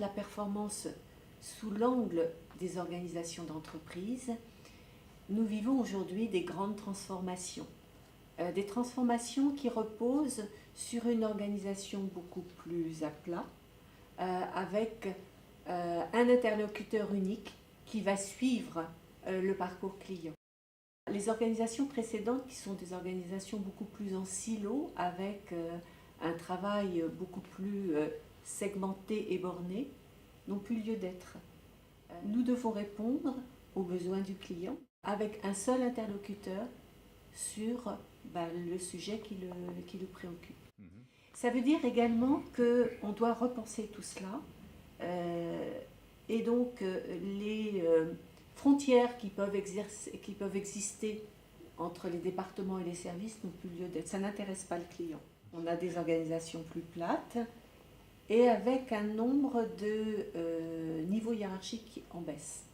la performance sous l'angle des organisations d'entreprise, nous vivons aujourd'hui des grandes transformations. Des transformations qui reposent sur une organisation beaucoup plus à plat, avec un interlocuteur unique qui va suivre le parcours client. Les organisations précédentes, qui sont des organisations beaucoup plus en silo, avec un travail beaucoup plus segmenté et borné, n'ont plus lieu d'être. Nous devons répondre aux besoins du client avec un seul interlocuteur sur le sujet qui le préoccupe. Ça veut dire également qu'on doit repenser tout cela et donc les frontières qui peuvent exister entre les départements et les services n'ont plus lieu d'être. Ça n'intéresse pas le client. On a des organisations plus plates et avec un nombre de niveaux hiérarchiques en baisse.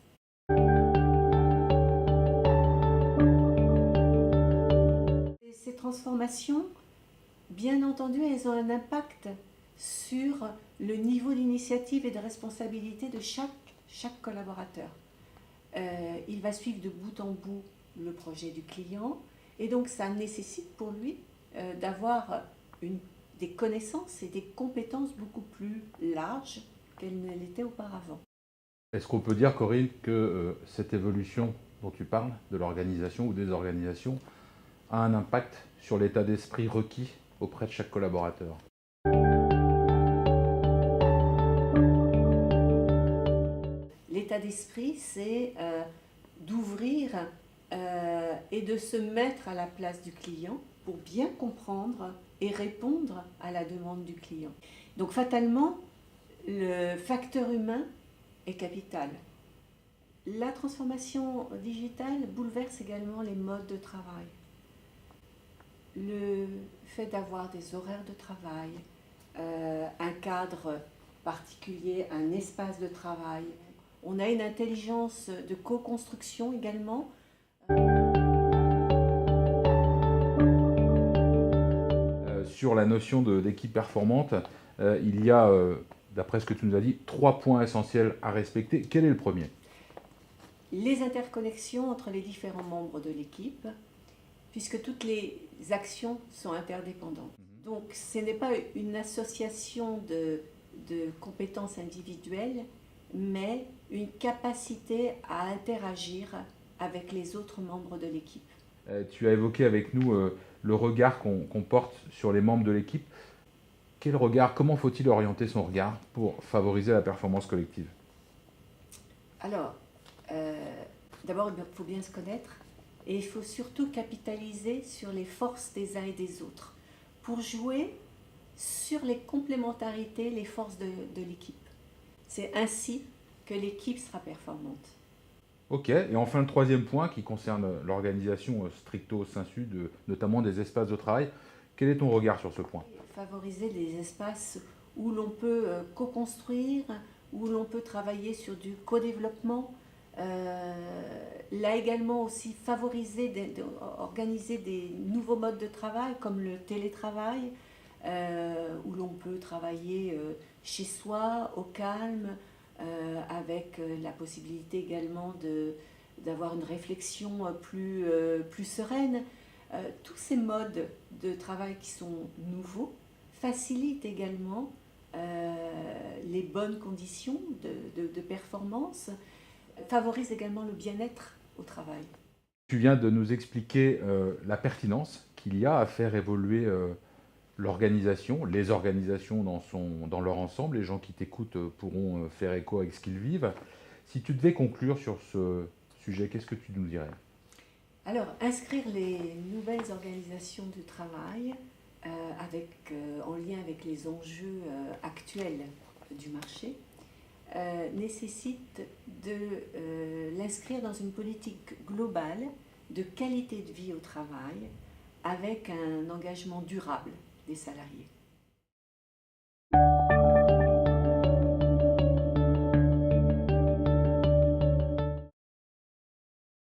Ces transformations, bien entendu, elles ont un impact sur le niveau d'initiative et de responsabilité de chaque collaborateur. Il va suivre de bout en bout le projet du client et donc ça nécessite pour lui d'avoir des connaissances et des compétences beaucoup plus larges qu'elles ne l'étaient auparavant. Est-ce qu'on peut dire, Corinne, que cette évolution dont tu parles, de l'organisation ou des organisations, a un impact sur l'état d'esprit requis auprès de chaque collaborateur? L'état d'esprit, c'est d'ouvrir et de se mettre à la place du client pour bien comprendre et répondre à la demande du client. Donc fatalement, le facteur humain est capital. La transformation digitale bouleverse également les modes de travail. Le fait d'avoir des horaires de travail, un cadre particulier, un espace de travail. On a une intelligence de co-construction également. Sur la notion d'équipe performante, il y a, d'après ce que tu nous as dit, 3 points essentiels à respecter. Quel est le premier? Les interconnexions entre les différents membres de l'équipe, puisque toutes les actions sont interdépendantes. Donc ce n'est pas une association de compétences individuelles, mais une capacité à interagir avec les autres membres de l'équipe. Tu as évoqué avec nous le regard qu'on porte sur les membres de l'équipe. Quel regard, comment faut-il orienter son regard pour favoriser la performance collective? Alors, d'abord, il faut bien se connaître et il faut surtout capitaliser sur les forces des uns et des autres pour jouer sur les complémentarités, les forces de l'équipe. C'est ainsi que l'équipe sera performante. Ok, et enfin le troisième point qui concerne l'organisation stricto sensu, notamment des espaces de travail. Quel est ton regard sur ce point? Favoriser des espaces où l'on peut co-construire, où l'on peut travailler sur du co-développement. Là également aussi favoriser, organiser des nouveaux modes de travail comme le télétravail, où l'on peut travailler chez soi, au calme, avec la possibilité également d'avoir une réflexion plus sereine. Tous ces modes de travail qui sont nouveaux facilitent également les bonnes conditions de performance, favorisent également le bien-être au travail. Tu viens de nous expliquer la pertinence qu'il y a à faire évoluer l'organisation, les organisations dans leur ensemble. Les gens qui t'écoutent pourront faire écho avec ce qu'ils vivent. Si tu devais conclure sur ce sujet, qu'est-ce que tu nous dirais? Alors, inscrire les nouvelles organisations du travail en lien avec les enjeux actuels du marché nécessite de l'inscrire dans une politique globale de qualité de vie au travail avec un engagement durable des salariés.